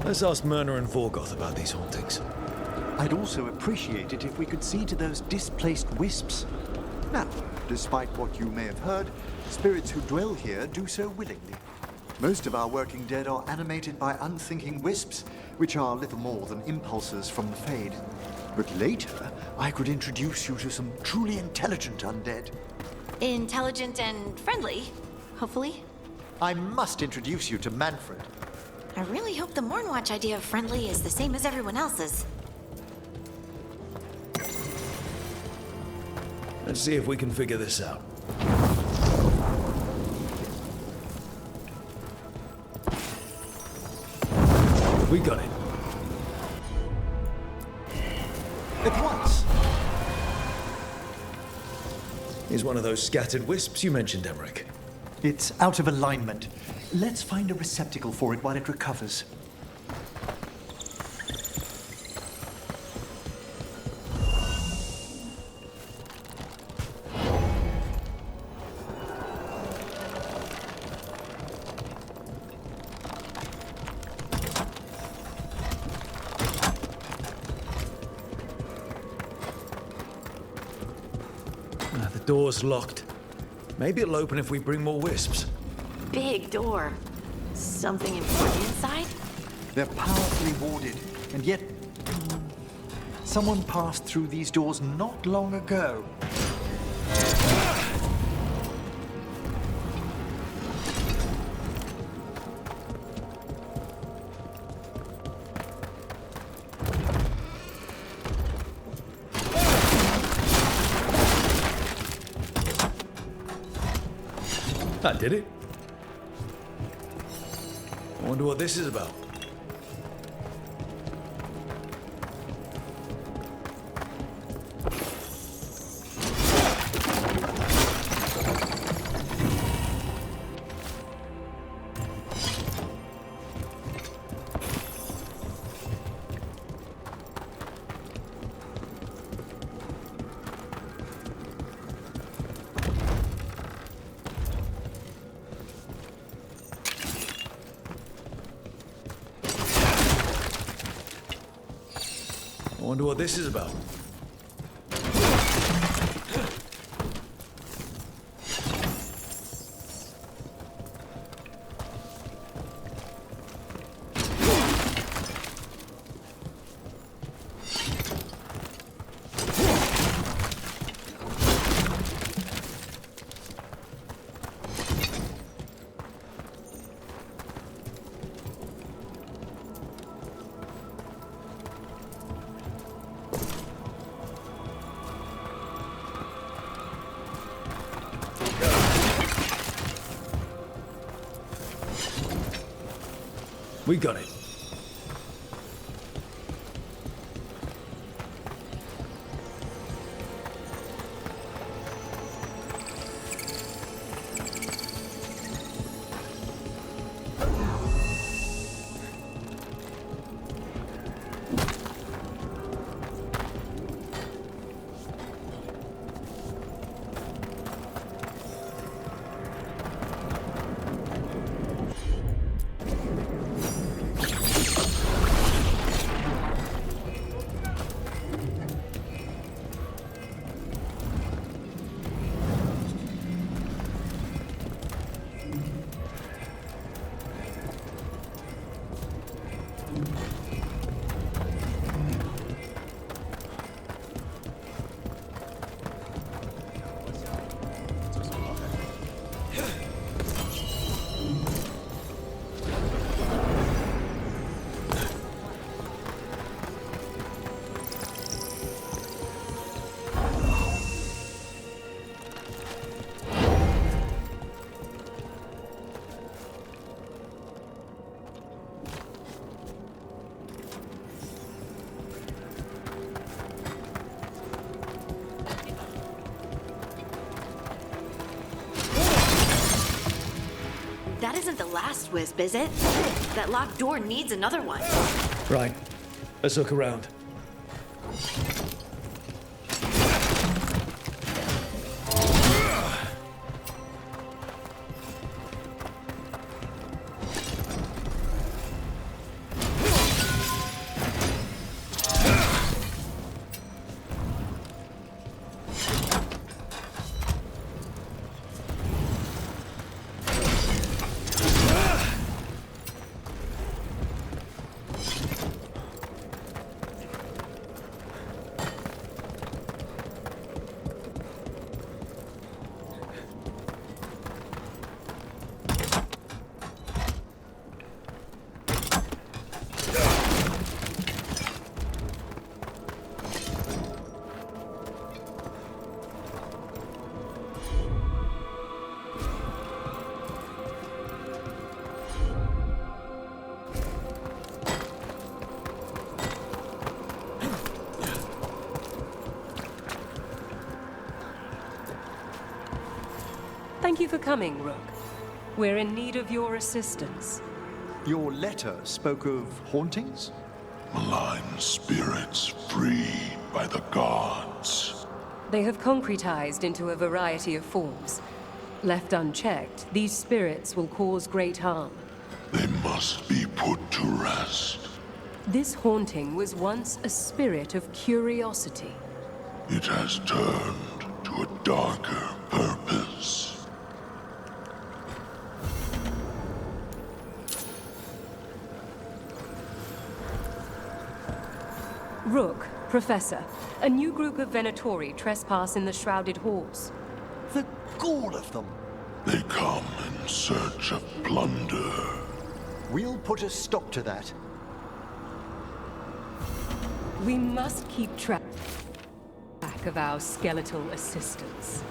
Let's ask Myrna and Vorgoth about these hauntings. I'd also appreciate it if we could see to those displaced wisps. Now, despite what you may have heard, spirits who dwell here do so willingly. Most of our working dead are animated by unthinking wisps, which are little more than impulses from the Fade. But later, I could introduce you to some truly intelligent undead. Intelligent and friendly, hopefully. I must introduce you to Manfred. I really hope the Mornwatch idea of friendly is the same as everyone else's. Let's see if we can figure this out. We got it. At once. Here's one of those scattered wisps you mentioned, Emmerich. It's out of alignment. Let's find a receptacle for it while it recovers. The door's locked. Maybe it'll open if we bring more wisps. Big door. Something important inside? They're powerfully warded, and yet someone passed through these doors not long ago. That did it. I wonder what this is about. I wonder what this is about. We got it. That isn't the last wisp, is it? That locked door needs another one. Right. Let's look around. you for coming, Rook. We're in need of your assistance. Your letter spoke of hauntings? Malign spirits freed by the gods. They have concretized into a variety of forms. Left unchecked, these spirits will cause great harm. They must be put to rest. This haunting was once a spirit of curiosity. It has turned to a darker purpose. Rook, Professor, a new group of Venatori trespass in the Shrouded Halls. The gall of them! They come in search of plunder. We'll put a stop to that. We must keep track of our skeletal assistants.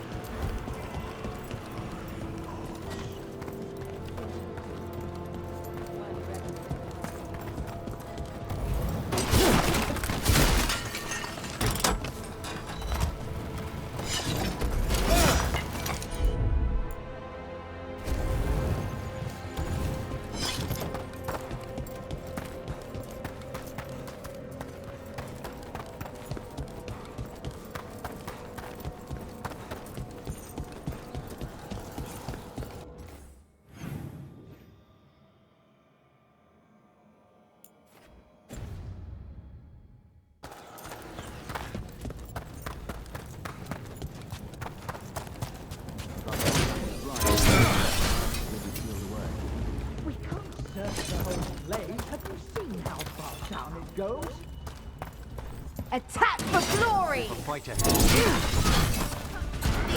Attack for glory! Fighter. The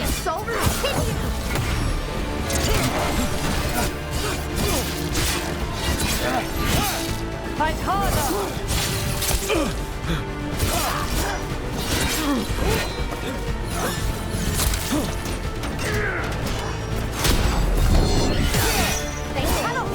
assault continues! Fight harder! They cannot!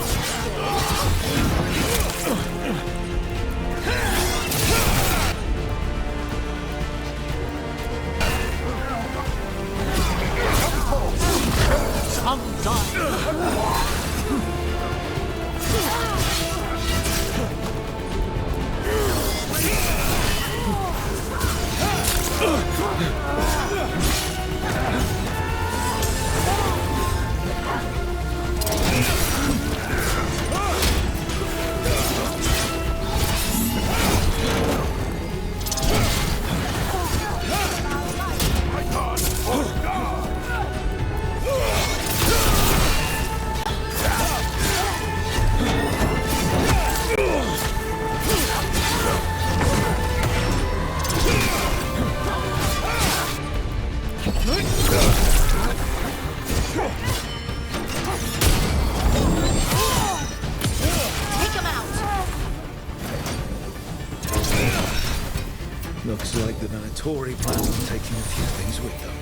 Looks like the Venatori plans on taking a few things with them.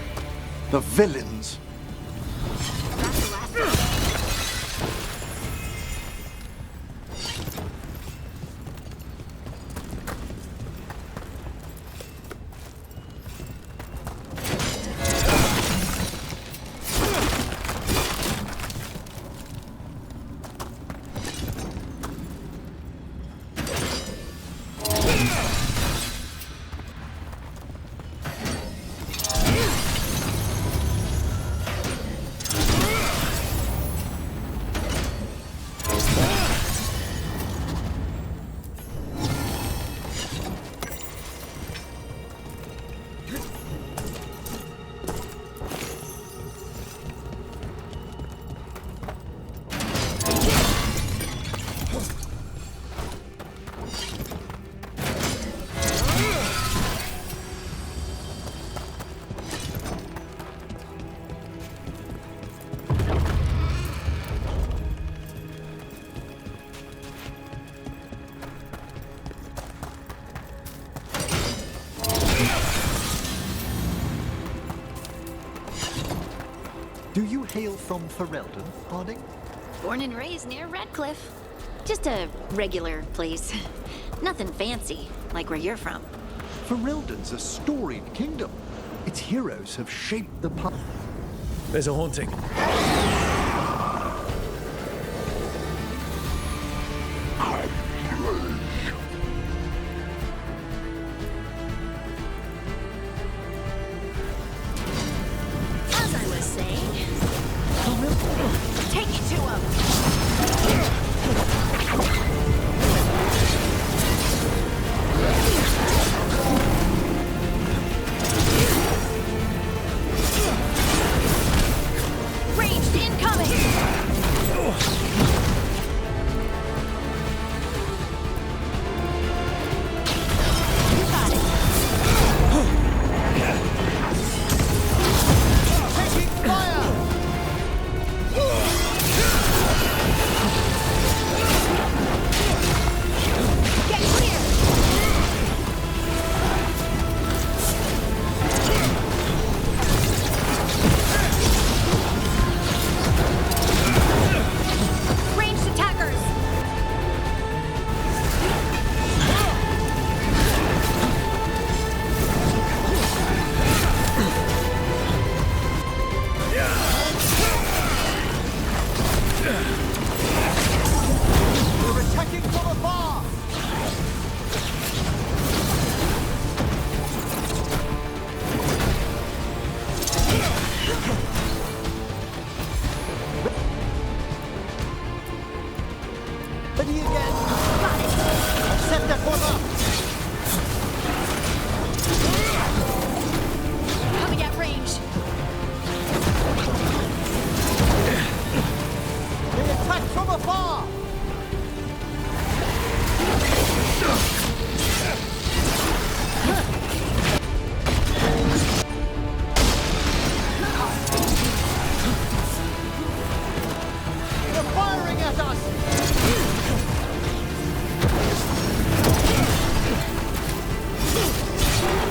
The villains! Do you hail from Ferelden, Harding? Born and raised near Redcliffe. Just a regular place. Nothing fancy, like where you're from. Ferelden's a storied kingdom. Its heroes have shaped the path. There's a haunting. As I was saying, take it to him. Ranged incoming. You got it. Taking fire! Get clear! Ranged attackers! We're attacking from afar! Ready again! Got it! Set that one up! Coming at range. They attack from afar! They're firing at us!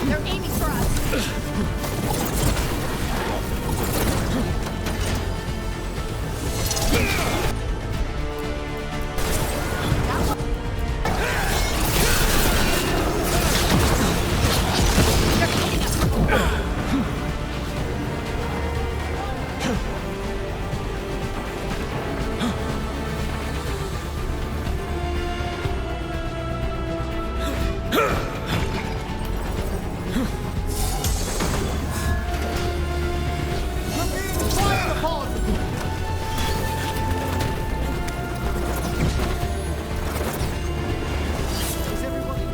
They're aiming for us. They're hitting us from below. We're being fired upon! Is everybody...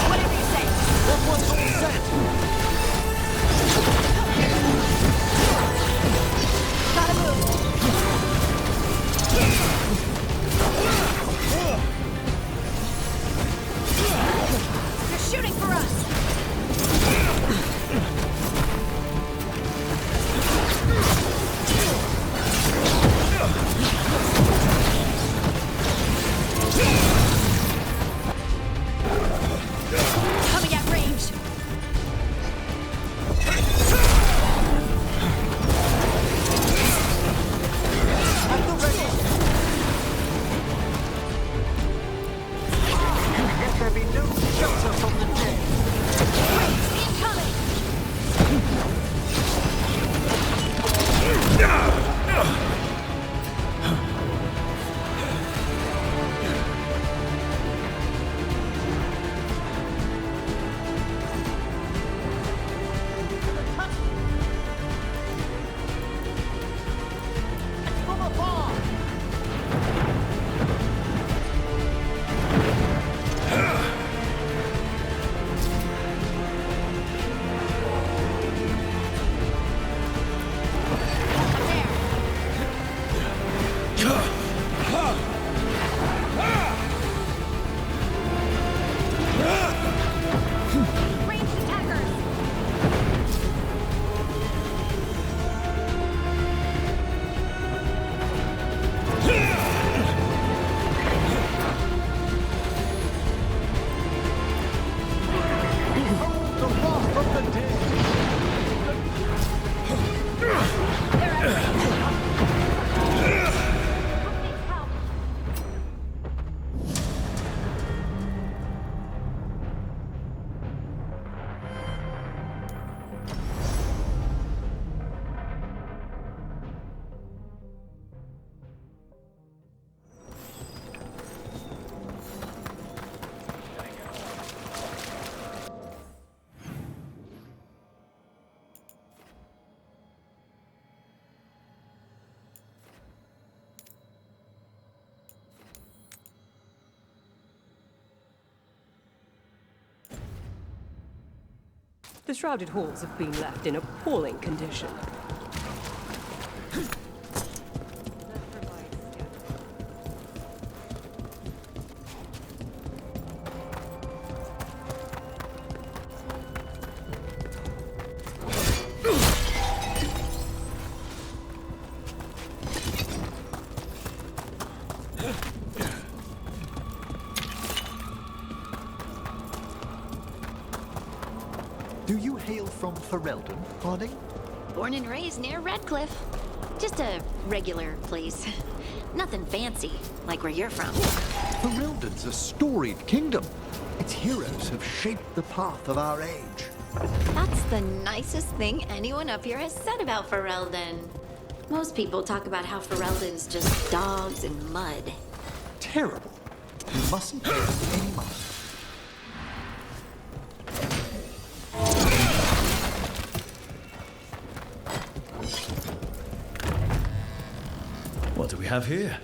Whatever you say. That one's all set! Gotta move. They're shooting for us. The shrouded halls have been left in appalling condition. Do you hail from Ferelden, Harding? Born and raised near Redcliffe. Just a regular place. Nothing fancy, like where you're from. Ferelden's a storied kingdom. Its heroes have shaped the path of our age. That's the nicest thing anyone up here has said about Ferelden. Most people talk about how Ferelden's just dogs and mud. Terrible. You mustn't pay them any mind. What do we have here?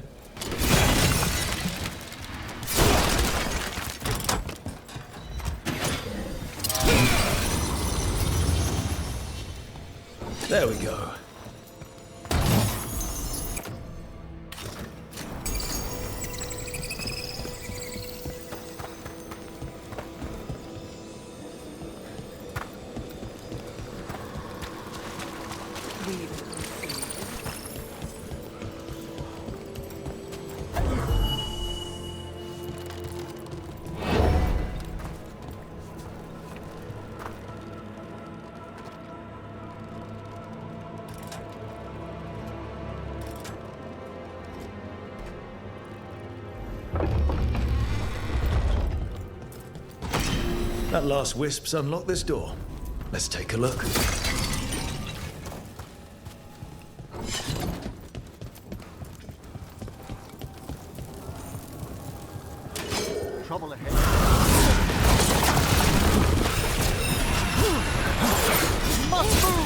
There we go. That last wisp's unlocked this door. Let's take a look. Trouble ahead. Must move!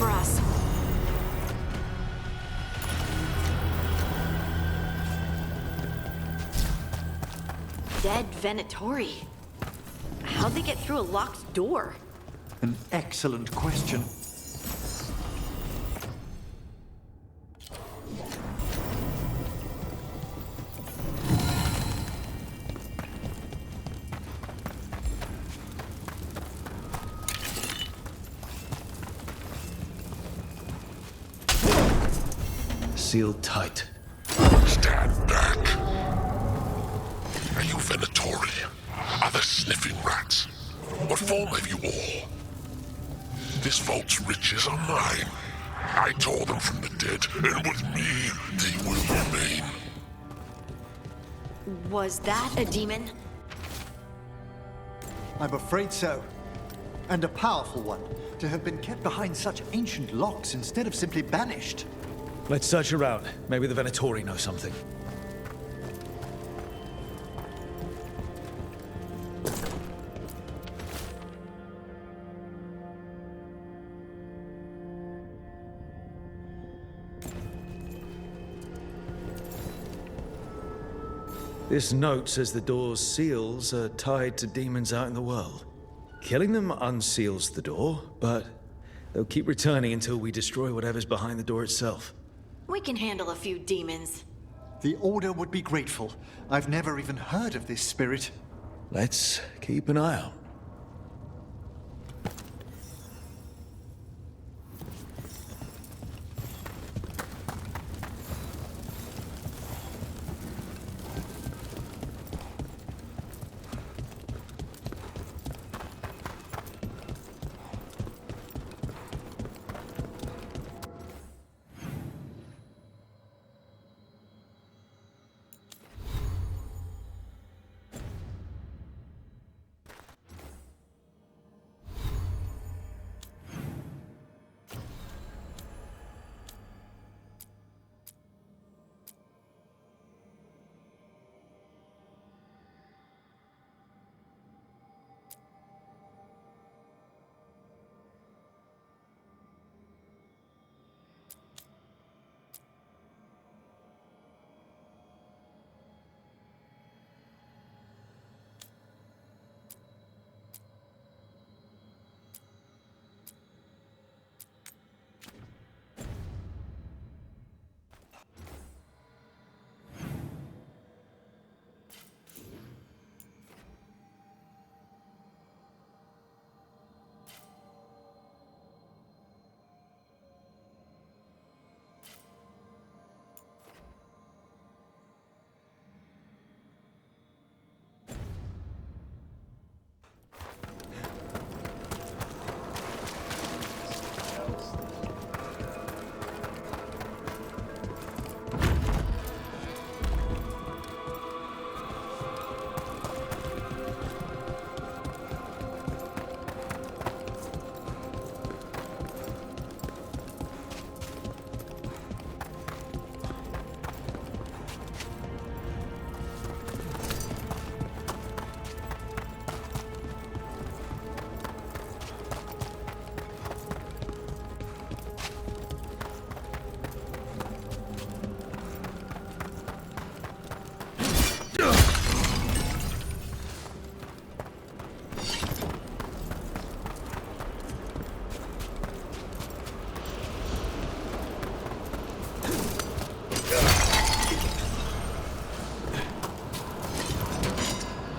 for us. Dead Venatori. How'd they get through a locked door? An excellent question. Sealed tight. Stand back. Are you Venatori? Are there sniffing rats? What form have you all? This vault's riches are mine. I tore them from the dead, and with me, they will remain. Was that a demon? I'm afraid so. And a powerful one, to have been kept behind such ancient locks instead of simply banished. Let's search around. Maybe the Venatori know something. This note says the door's seals are tied to demons out in the world. Killing them unseals the door, but they'll keep returning until we destroy whatever's behind the door itself. We can handle a few demons. The Order would be grateful. I've never even heard of this spirit. Let's keep an eye out.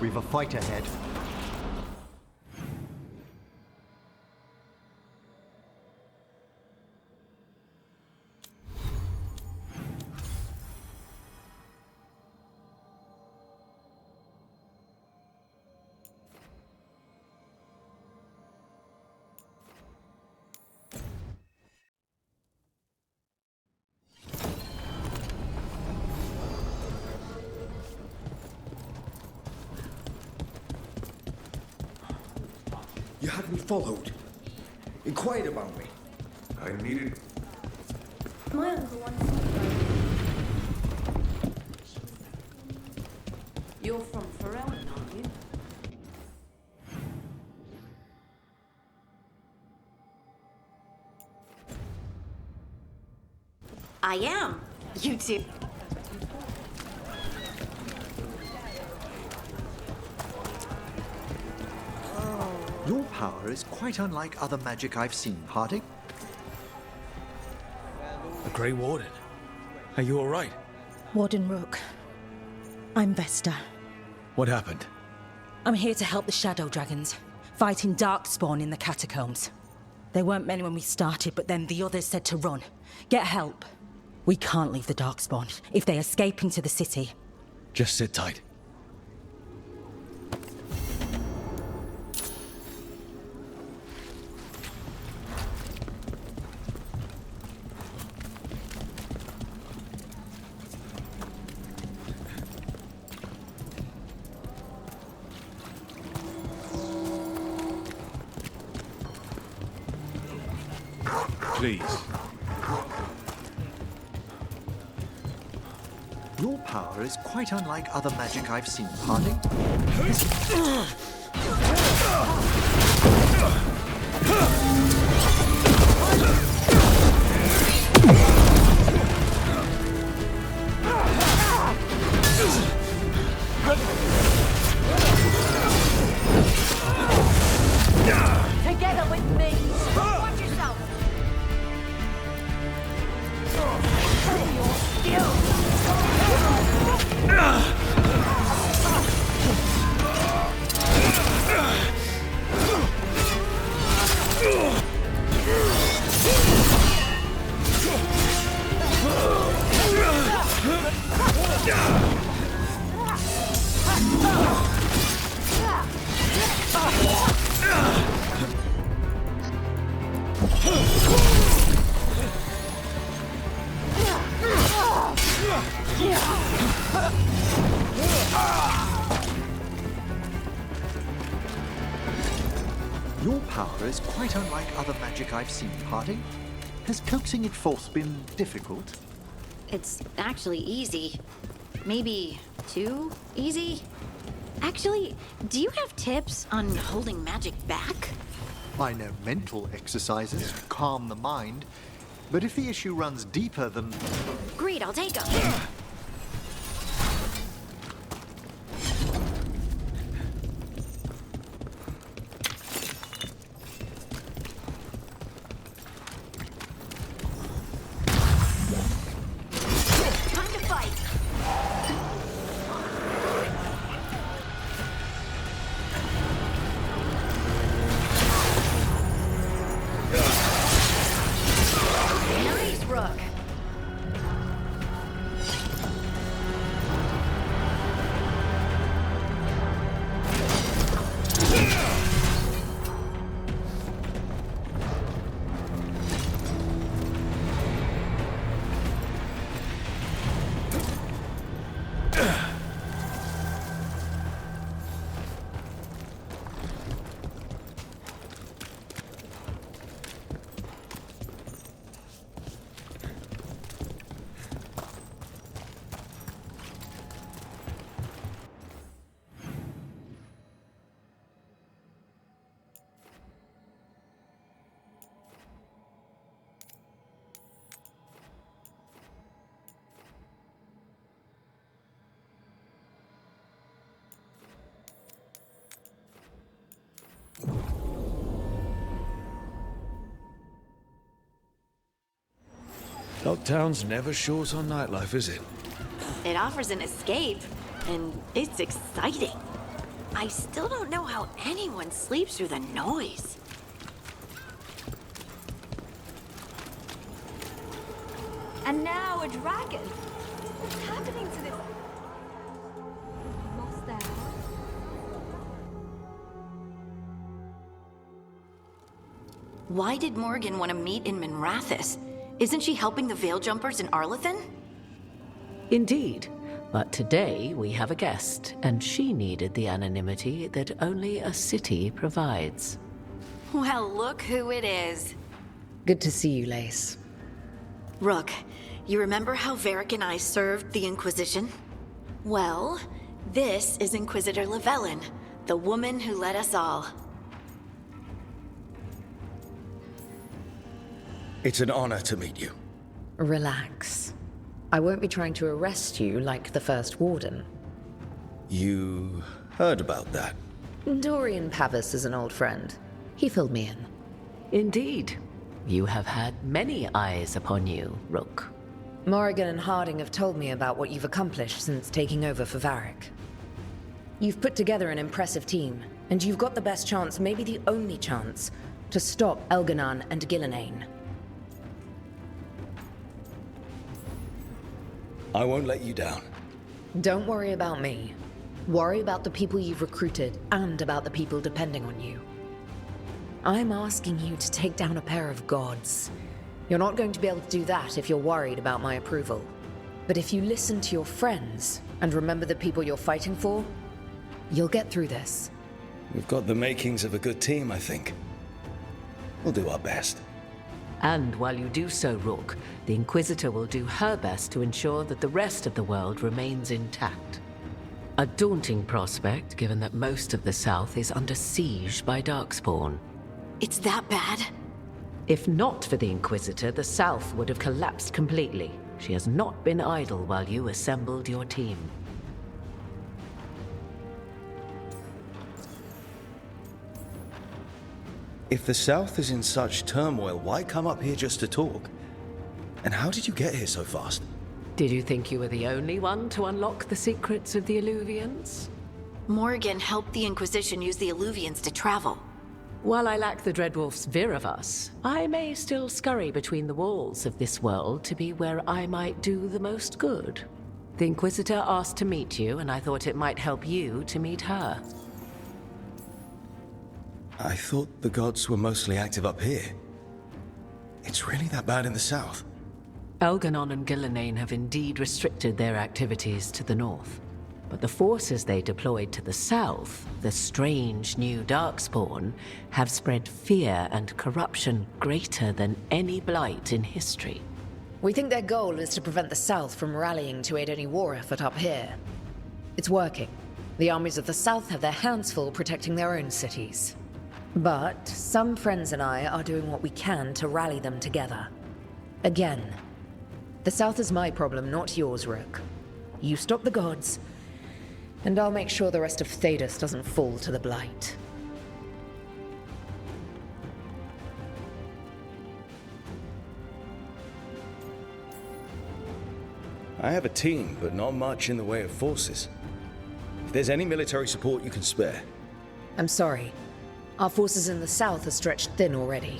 We've a fight ahead. You had me followed. Inquired about me. I needed... My uncle wants to. You're from Veilguard, aren't you? I am. You too. Your power is quite unlike other magic I've seen, Harding. The Grey Warden. Are you all right? Warden Rook. I'm Vesta. What happened? I'm here to help the Shadow Dragons, fighting Darkspawn in the catacombs. There weren't many when we started, but then the others said to run. Get help. We can't leave the Darkspawn. If they escape into the city... Just sit tight. Please. Your power is quite unlike other magic I've seen, Harding. Together with me. Watch yourself. Your power is quite unlike other magic I've seen, Harding. Has coaxing it forth been difficult? It's actually easy. Maybe too easy? Actually, do you have tips on holding magic back? I know mental exercises calm the mind, but if the issue runs deeper than... Great, I'll take them. Time to fight. Nice, Rook. Dogtown's never short on nightlife, is it? It offers an escape, and it's exciting. I still don't know how anyone sleeps through the noise. And now a dragon. What's happening to this? Lost there. Why did Morgan want to meet in Minrathous? Isn't she helping the Veil Jumpers in Arlathan? Indeed. But today we have a guest, and she needed the anonymity that only a city provides. Well, look who it is. Good to see you, Lace. Rook, you remember how Varric and I served the Inquisition? Well, this is Inquisitor Llewellyn, the woman who led us all. It's an honor to meet you. Relax. I won't be trying to arrest you like the first warden. You heard about that? Dorian Pavis is an old friend. He filled me in. Indeed. You have had many eyes upon you, Rook. Morrigan and Harding have told me about what you've accomplished since taking over for Varric. You've put together an impressive team, and you've got the best chance, maybe the only chance, to stop Elganon and Gillenane. I won't let you down. Don't worry about me. Worry about the people you've recruited, and about the people depending on you. I'm asking you to take down a pair of gods. You're not going to be able to do that if you're worried about my approval. But if you listen to your friends, and remember the people you're fighting for, you'll get through this. We've got the makings of a good team, I think. We'll do our best. And while you do so, Rook, the Inquisitor will do her best to ensure that the rest of the world remains intact. A daunting prospect, given that most of the South is under siege by Darkspawn. It's that bad? If not for the Inquisitor, the South would have collapsed completely. She has not been idle while you assembled your team. If the South is in such turmoil, why come up here just to talk? And how did you get here so fast? Did you think you were the only one to unlock the secrets of the Illuvians? Morrigan helped the Inquisition use the Illuvians to travel. While I lack the Dreadwolf's Viravus, I may still scurry between the walls of this world to be where I might do the most good. The Inquisitor asked to meet you, and I thought it might help you to meet her. I thought the gods were mostly active up here. It's really that bad in the South? Elganon and Gillenane have indeed restricted their activities to the north. But the forces they deployed to the south, the strange new Darkspawn, have spread fear and corruption greater than any blight in history. We think their goal is to prevent the South from rallying to aid any war effort up here. It's working. The armies of the South have their hands full protecting their own cities. But some friends and I are doing what we can to rally them together. Again, the South is my problem, not yours, Rook. You stop the gods, and I'll make sure the rest of Thedas doesn't fall to the blight. I have a team, but not much in the way of forces. If there's any military support you can spare. I'm sorry. Our forces in the South are stretched thin already.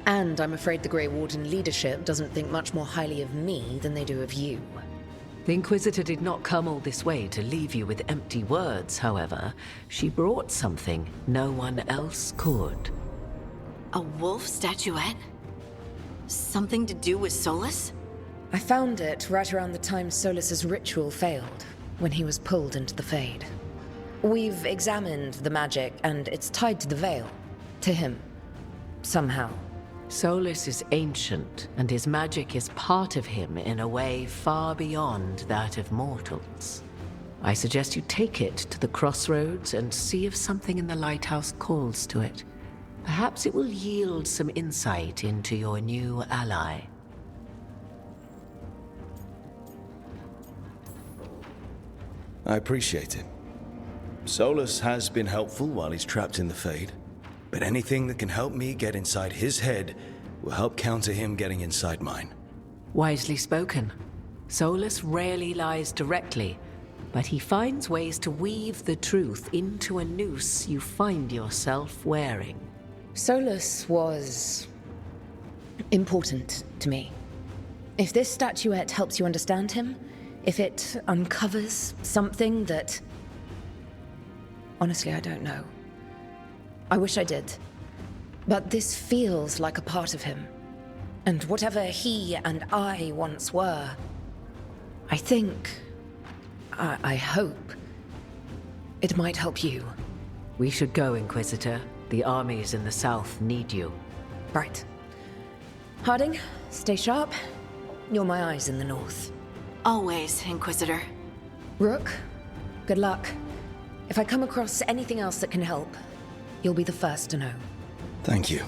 And I'm afraid the Grey Warden leadership doesn't think much more highly of me than they do of you. The Inquisitor did not come all this way to leave you with empty words, however. She brought something no one else could. A wolf statuette? Something to do with Solus? I found it right around the time Solus's ritual failed, when he was pulled into the Fade. We've examined the magic, and it's tied to the Veil. To him. Somehow. Solus is ancient, and his magic is part of him in a way far beyond that of mortals. I suggest you take it to the crossroads and see if something in the lighthouse calls to it. Perhaps it will yield some insight into your new ally. I appreciate it. Solus has been helpful while he's trapped in the Fade, but anything that can help me get inside his head will help counter him getting inside mine. Wisely spoken. Solus rarely lies directly, but he finds ways to weave the truth into a noose you find yourself wearing. Solus was important to me. If this statuette helps you understand him, if it uncovers something that... Honestly, I don't know. I wish I did. But this feels like a part of him. And whatever he and I once were, I think... I hope... it might help you. We should go, Inquisitor. The armies in the south need you. Right. Harding, stay sharp. You're my eyes in the north. Always, Inquisitor. Rook, good luck. If I come across anything else that can help, you'll be the first to know. Thank you.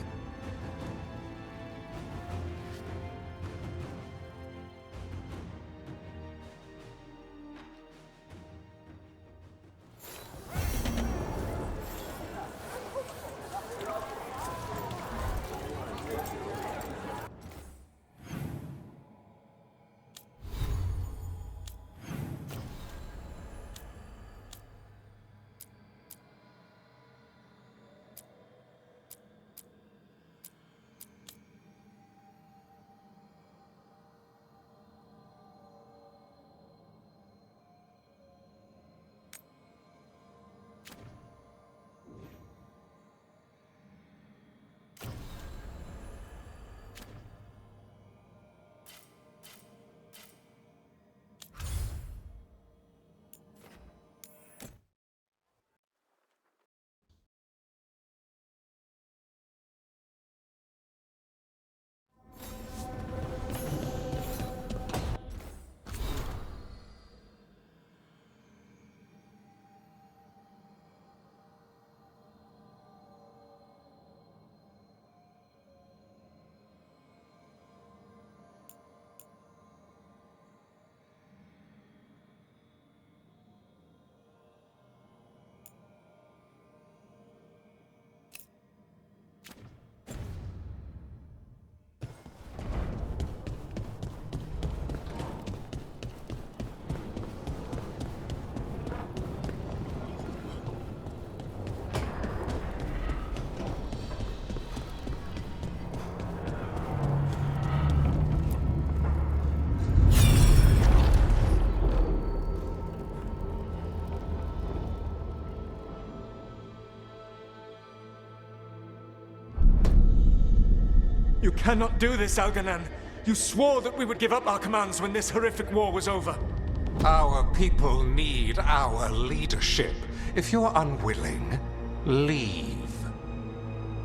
cannot do this, Algernon. You swore that we would give up our commands when this horrific war was over. Our people need our leadership. If you're unwilling, leave.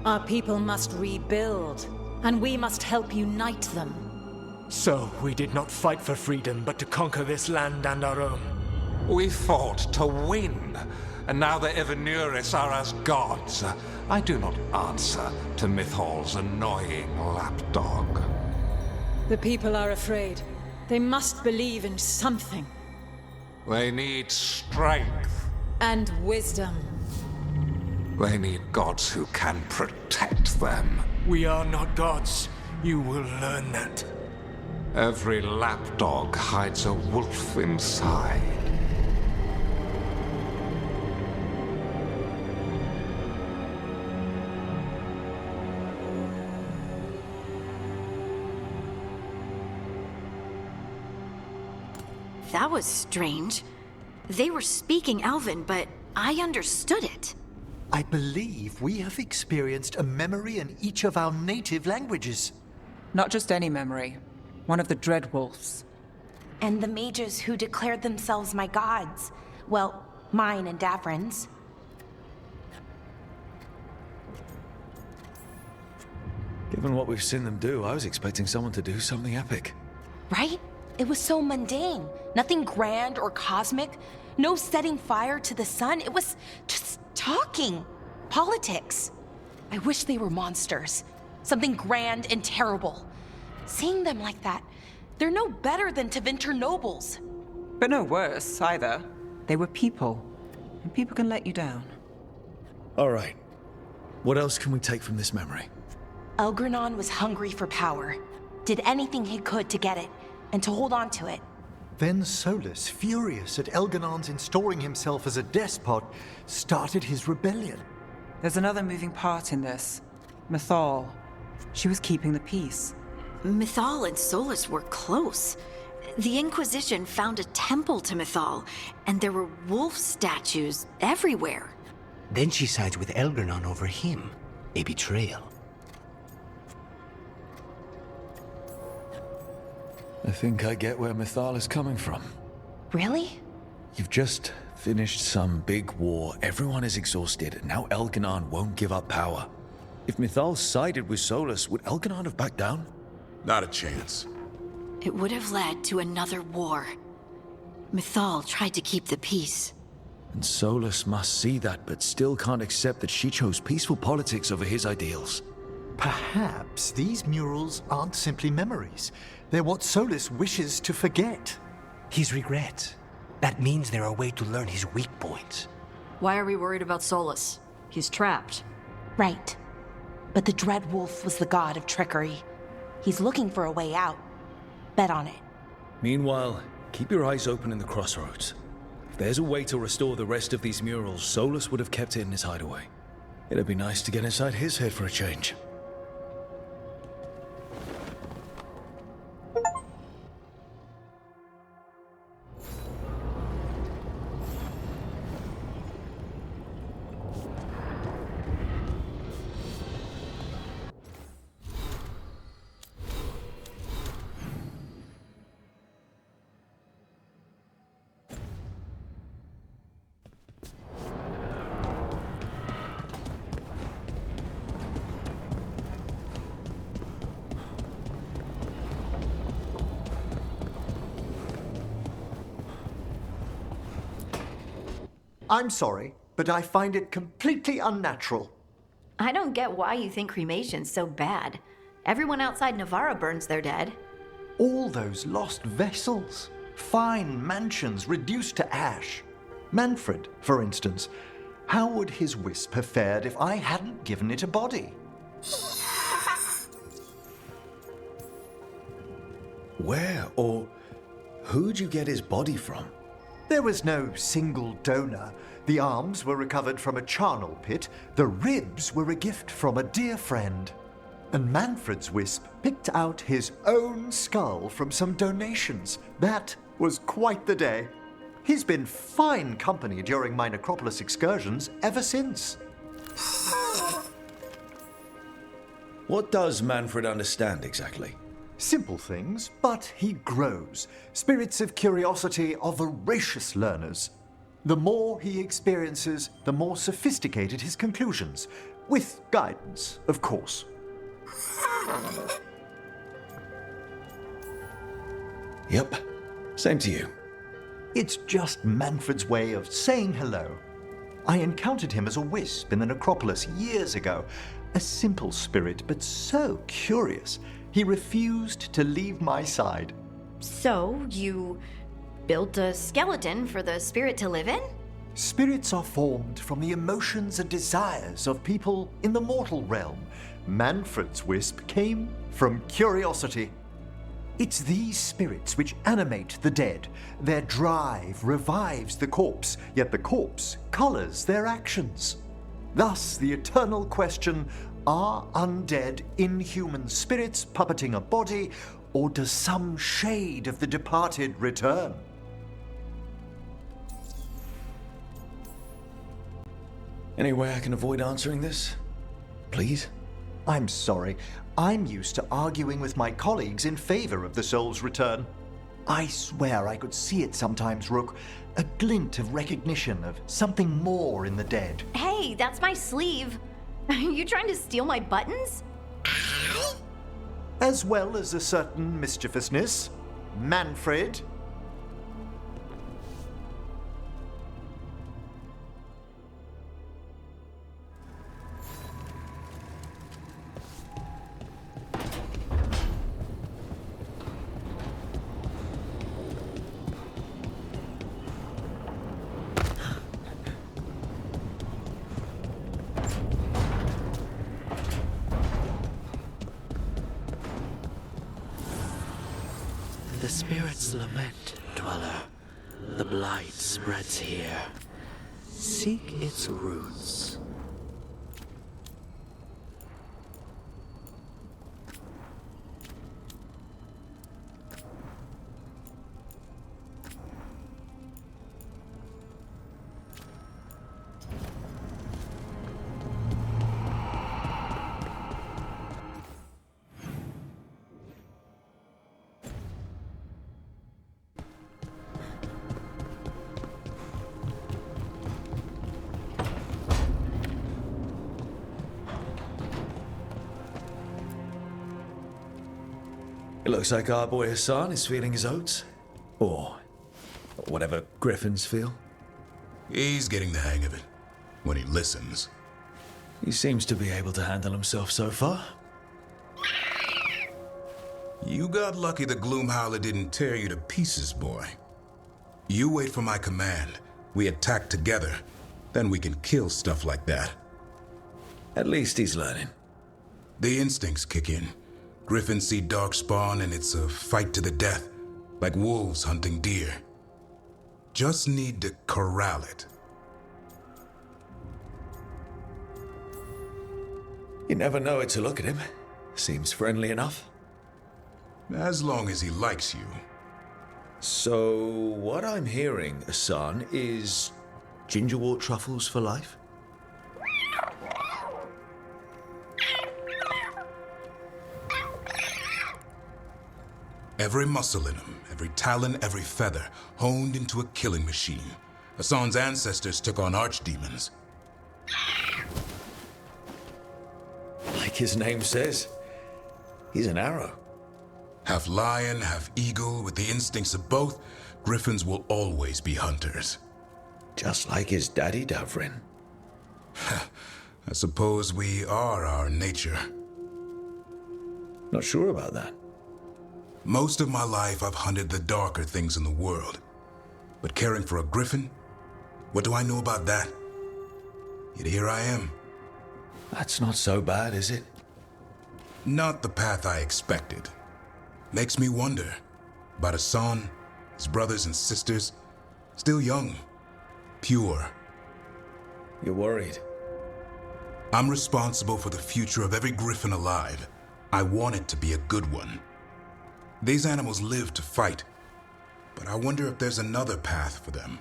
Our people must rebuild, and we must help unite them. So, we did not fight for freedom, but to conquer this land and our own. We fought to win, and now the Evanuris are as gods. I do not answer to Mythal's annoying lapdog. The people are afraid. They must believe in something. They need strength. And wisdom. They need gods who can protect them. We are not gods. You will learn that. Every lapdog hides a wolf inside. That was strange. They were speaking Elven, but I understood it. I believe we have experienced a memory in each of our native languages. Not just any memory. One of the Dreadwolves. And the mages who declared themselves my gods. Well, mine and Davrin's. Given what we've seen them do, I was expecting someone to do something epic. Right? It was so mundane. Nothing grand or cosmic. No setting fire to the sun. It was just talking. Politics. I wish they were monsters. Something grand and terrible. Seeing them like that, they're no better than Tevinter nobles. But no worse, either. They were people. And people can let you down. All right. What else can we take from this memory? Elgranon was hungry for power. Did anything he could to get it, and to hold on to it. Then Solus, furious at Elganon's installing himself as a despot, started his rebellion. There's another moving part in this. Mythal. She was keeping the peace. Mythal and Solus were close. The Inquisition found a temple to Mythal, and there were wolf statues everywhere. Then she sides with Elgranon over him. A betrayal. I think I get where Mythal is coming from. Really? You've just finished some big war. Everyone is exhausted, and now Elganon won't give up power. If Mythal sided with Solus, would Elganon have backed down? Not a chance. It would have led to another war. Mythal tried to keep the peace. And Solus must see that, but still can't accept that she chose peaceful politics over his ideals. Perhaps these murals aren't simply memories. They're what Solus wishes to forget. His regret. That means they're a way to learn his weak points. Why are we worried about Solus? He's trapped. Right. But the Dreadwolf was the god of trickery. He's looking for a way out. Bet on it. Meanwhile, keep your eyes open in the crossroads. If there's a way to restore the rest of these murals, Solus would have kept it in his hideaway. It'd be nice to get inside his head for a change. I'm sorry, but I find it completely unnatural. I don't get why you think cremation's so bad. Everyone outside Navarra burns their dead. All those lost vessels. Fine mansions reduced to ash. Manfred, for instance. How would his wisp have fared if I hadn't given it a body? Where or who'd you get his body from? There was no single donor. The arms were recovered from a charnel pit. The ribs were a gift from a dear friend. And Manfred's wisp picked out his own skull from some donations. That was quite the day. He's been fine company during my necropolis excursions ever since. What does Manfred understand exactly? Simple things, but he grows. Spirits of curiosity are voracious learners. The more he experiences, the more sophisticated his conclusions. With guidance, of course. Yep. Same to you. It's just Manfred's way of saying hello. I encountered him as a wisp in the necropolis years ago. A simple spirit, but so curious. He refused to leave my side. So, you built a skeleton for the spirit to live in? Spirits are formed from the emotions and desires of people in the mortal realm. Manfred's wisp came from curiosity. It's these spirits which animate the dead. Their drive revives the corpse, yet the corpse colors their actions. Thus, the eternal question, are undead, inhuman spirits puppeting a body, or does some shade of the departed return? Any way I can avoid answering this? Please? I'm sorry. I'm used to arguing with my colleagues in favor of the soul's return. I swear I could see it sometimes, Rook. A glint of recognition of something more in the dead. Hey, that's my sleeve. Are you trying to steal my buttons? As well as a certain mischievousness. Manfred. The spirits lament, dweller. The blight spreads here. Seek its roots. It looks like our boy Hassan is feeling his oats. Or whatever griffins feel. He's getting the hang of it. When he listens. He seems to be able to handle himself so far. You got lucky the Gloomhowler didn't tear you to pieces, boy. You wait for my command. We attack together. Then we can kill stuff like that. At least he's learning. The instincts kick in. Griffins see darkspawn and it's a fight to the death, like wolves hunting deer. Just need to corral it. You never know it to look at him. Seems friendly enough. As long as he likes you. So, what I'm hearing, Hassan, is gingerwort truffles for life? Every muscle in him, every talon, every feather, honed into a killing machine. Hassan's ancestors took on archdemons. Like his name says, he's an arrow. Half lion, half eagle, with the instincts of both, griffins will always be hunters. Just like his daddy, Davrin. I suppose we are our nature. Not sure about that. Most of my life I've hunted the darker things in the world. But caring for a griffin? What do I know about that? Yet here I am. That's not so bad, is it? Not the path I expected. Makes me wonder about Hassan, his brothers and sisters, still young, pure. You're worried? I'm responsible for the future of every griffin alive. I want it to be a good one. These animals live to fight, but I wonder if there's another path for them.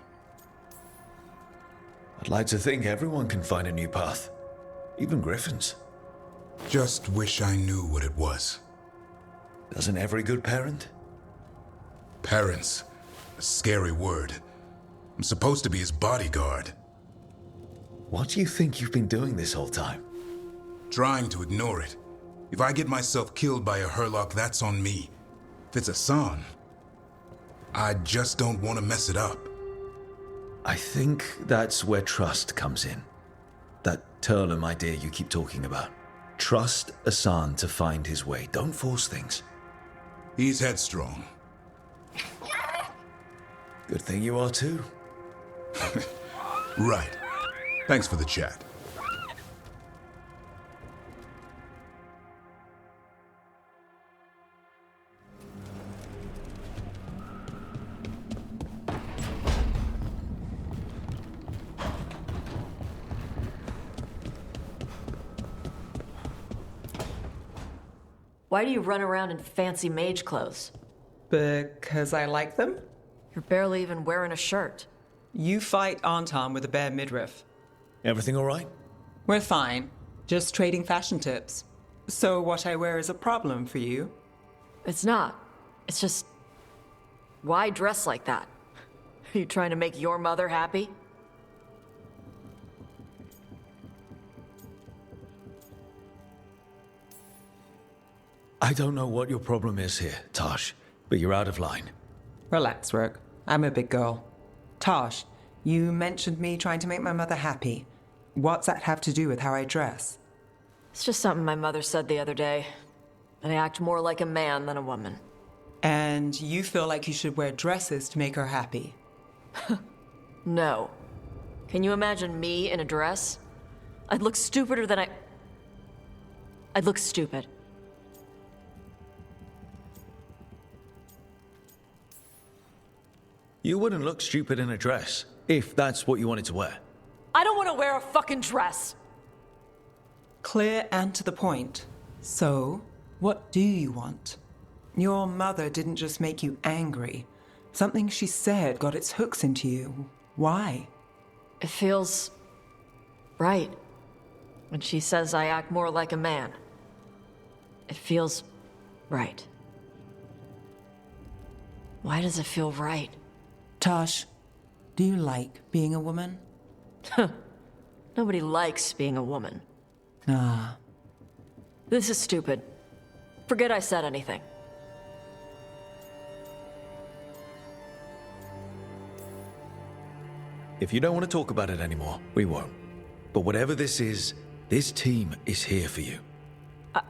I'd like to think everyone can find a new path, even griffins. Just wish I knew what it was. Doesn't every good parent? Parents. A scary word. I'm supposed to be his bodyguard. What do you think you've been doing this whole time? Trying to ignore it. If I get myself killed by a Herlock, that's on me. If it's Hassan, I just don't want to mess it up. I think that's where trust comes in. That Turlum idea you keep talking about. Trust Hassan to find his way. Don't force things. He's headstrong. Good thing you are too. Right. Thanks for the chat. Why do you run around in fancy mage clothes? Because I like them? You're barely even wearing a shirt. You fight Anton with a bare midriff. Everything all right? We're fine. Just trading fashion tips. So what I wear is a problem for you? It's not. It's just... Why dress like that? Are you trying to make your mother happy? I don't know what your problem is here, Tosh, but you're out of line. Relax, Rook. I'm a big girl. Tosh, you mentioned me trying to make my mother happy. What's that have to do with how I dress? It's just something my mother said the other day. That I act more like a man than a woman. And you feel like you should wear dresses to make her happy? No. Can you imagine me in a dress? I'd look stupider than I'd look stupid. You wouldn't look stupid in a dress, if that's what you wanted to wear. I don't want to wear a fucking dress! Clear and to the point. So, what do you want? Your mother didn't just make you angry. Something she said got its hooks into you. Why? It feels... right. When she says I act more like a man. It feels... right. Why does it feel right? Tosh, do you like being a woman? Nobody likes being a woman. Ah. This is stupid. Forget I said anything. If you don't want to talk about it anymore, we won't. But whatever this is, this team is here for you.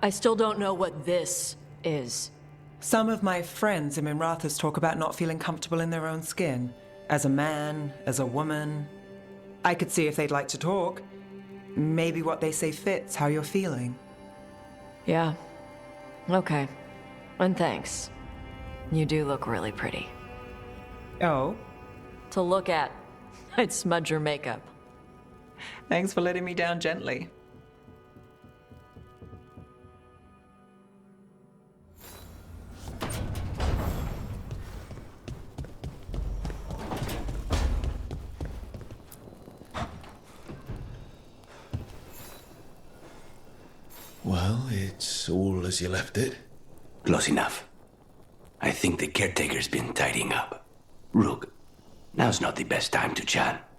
I still don't know what this is. Some of my friends in Minrathous talk about not feeling comfortable in their own skin. As a man, as a woman. I could see if they'd like to talk. Maybe what they say fits how you're feeling. Yeah. Okay. And thanks. You do look really pretty. Oh? To look at. I'd smudge your makeup. Thanks for letting me down gently. Well, it's all as you left it. Close enough. I think the caretaker's been tidying up. Rook, now's not the best time to chat.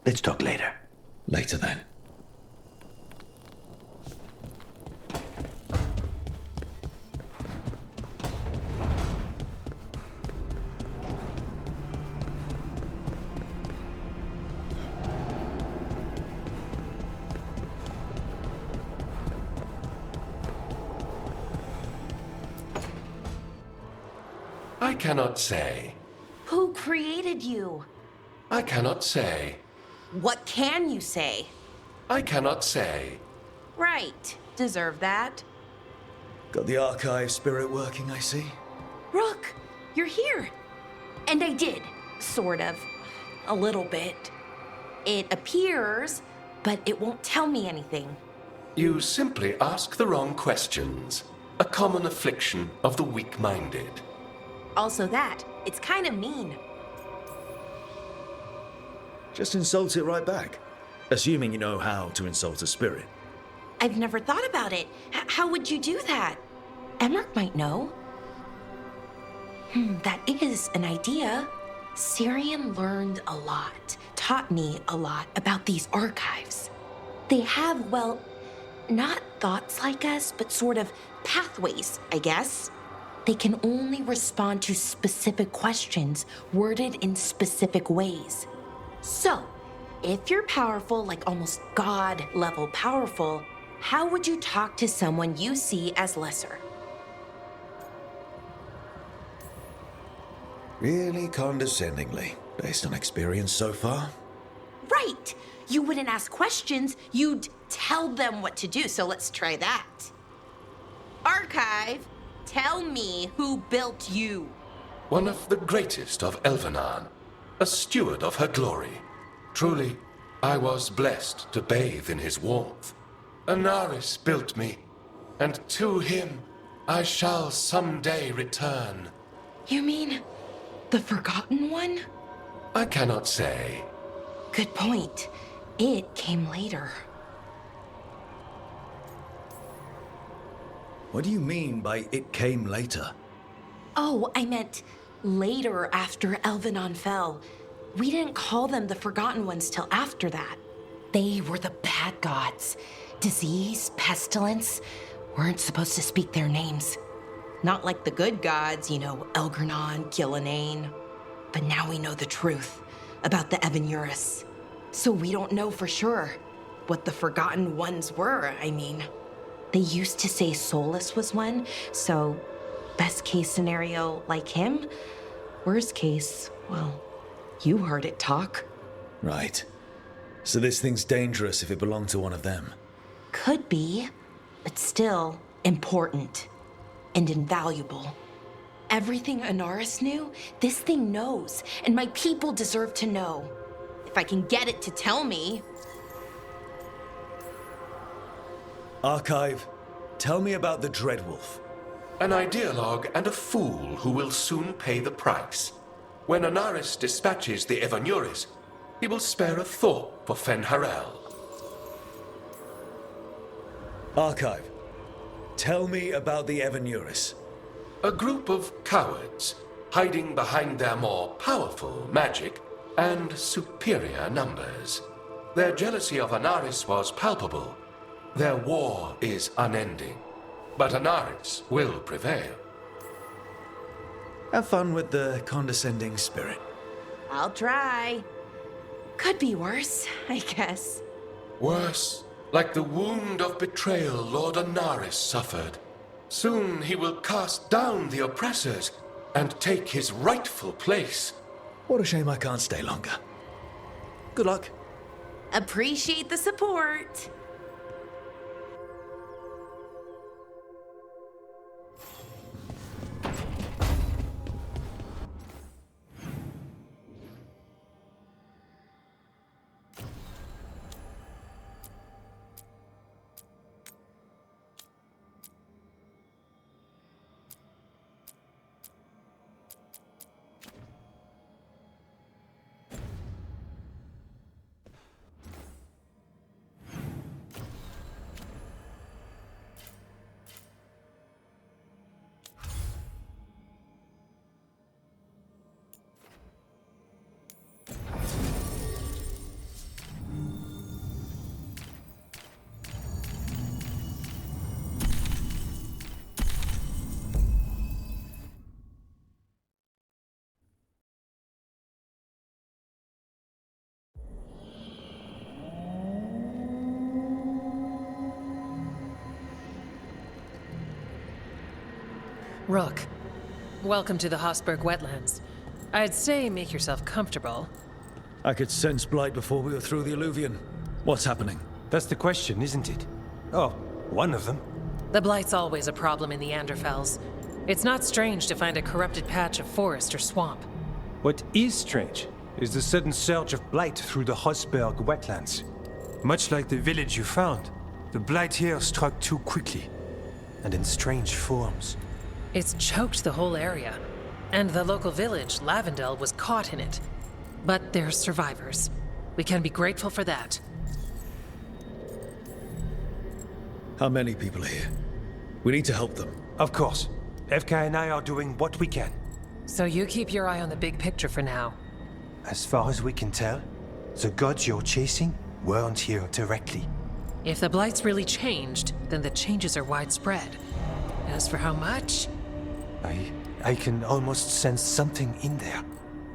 Let's talk later. Later then. I cannot say. Who created you? I cannot say. What can you say? I cannot say. Right. Deserve that. Got the archive spirit working, I see. Rook, you're here. And I did, sort of. A little bit. It appears, but it won't tell me anything. You simply ask the wrong questions. A common affliction of the weak-minded. Also that, it's kind of mean. Just insult it right back. Assuming you know how to insult a spirit. I've never thought about it. How would you do that? Emmerich might know. That is an idea. Syrian learned a lot, taught me a lot about these archives. They have, well, not thoughts like us, but sort of pathways, I guess. They can only respond to specific questions worded in specific ways. So, if you're powerful, like almost God-level powerful, how would you talk to someone you see as lesser? Really condescendingly, based on experience so far? Right! You wouldn't ask questions, you'd tell them what to do, so let's try that. Archive, tell me who built you. One of the greatest of Elvenan, a steward of her glory. Truly, I was blessed to bathe in his warmth. AORUS built me, and to him I shall someday return. You mean the Forgotten One? I cannot say. Good point. It came later. What do you mean by it came later? Oh, I meant later after Elvenan fell. We didn't call them the Forgotten Ones till after that. They were the bad gods. Disease, pestilence, weren't supposed to speak their names. Not like the good gods, you know, Elgernon, Gillenane. But now we know the truth about the AORUS. So we don't know for sure what the Forgotten Ones were, I mean. They used to say Solus was one, so best case scenario, like him. Worst case, well, you heard it talk. Right. So this thing's dangerous if it belonged to one of them. Could be, but still important and invaluable. Everything AORUS knew, this thing knows, and my people deserve to know. If I can get it to tell me. Archive, tell me about the Dreadwolf. An ideologue and a fool who will soon pay the price. When AORUS dispatches the AORUS, he will spare a thought for Fen'Harel. Archive, tell me about the AORUS. A group of cowards hiding behind their more powerful magic and superior numbers. Their jealousy of AORUS was palpable. Their war is unending, but AORUS will prevail. Have fun with the condescending spirit. I'll try. Could be worse, I guess. Worse, like the wound of betrayal Lord AORUS suffered. Soon he will cast down the oppressors and take his rightful place. What a shame I can't stay longer. Good luck. Appreciate the support. Rook, welcome to the Hossberg wetlands. I'd say make yourself comfortable. I could sense blight before we were through the alluvion. What's happening? That's the question, isn't it? Oh, one of them. The blight's always a problem in the Anderfels. It's not strange to find a corrupted patch of forest or swamp. What is strange is the sudden surge of blight through the Hossberg wetlands. Much like the village you found, the blight here struck too quickly, and in strange forms. It's choked the whole area, and the local village, Lavendel, was caught in it. But they're survivors. We can be grateful for that. How many people are here? We need to help them. Of course. FK and I are doing what we can. So you keep your eye on the big picture for now. As far as we can tell, the gods you're chasing weren't here directly. If the Blight's really changed, then the changes are widespread. As for how much? I can almost sense something in there.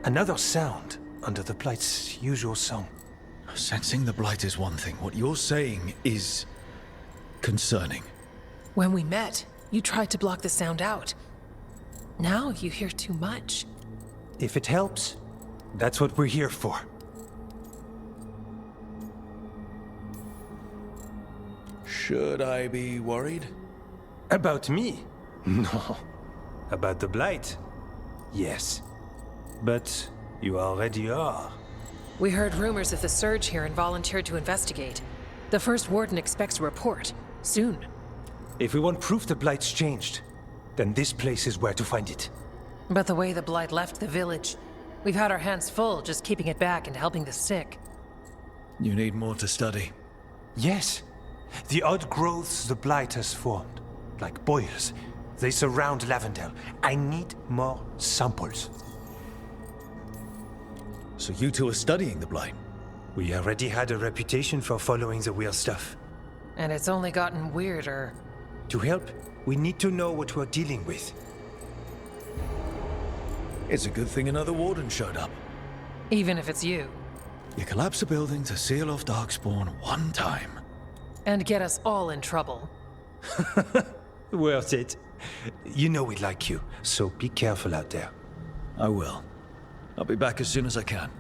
Another sound under the Blight's usual song. Sensing the Blight is one thing. What you're saying is concerning. When we met, you tried to block the sound out. Now you hear too much. If it helps, that's what we're here for. Should I be worried? About me? No. About the Blight? Yes. But you already are. We heard rumors of the surge here and volunteered to investigate. The first warden expects a report. Soon. If we want proof the Blight's changed, then this place is where to find it. But the way the Blight left the village, we've had our hands full just keeping it back and helping the sick. You need more to study. Yes. The odd growths the Blight has formed, like boils, they surround Lavendel. I need more samples. So you two are studying the Blight? We already had a reputation for following the weird stuff. And it's only gotten weirder. To help, we need to know what we're dealing with. It's a good thing another warden showed up. Even if it's you. You collapse a building to seal off Darkspawn one time. And get us all in trouble. Worth it. You know we like you, so be careful out there. I will. I'll be back as soon as I can.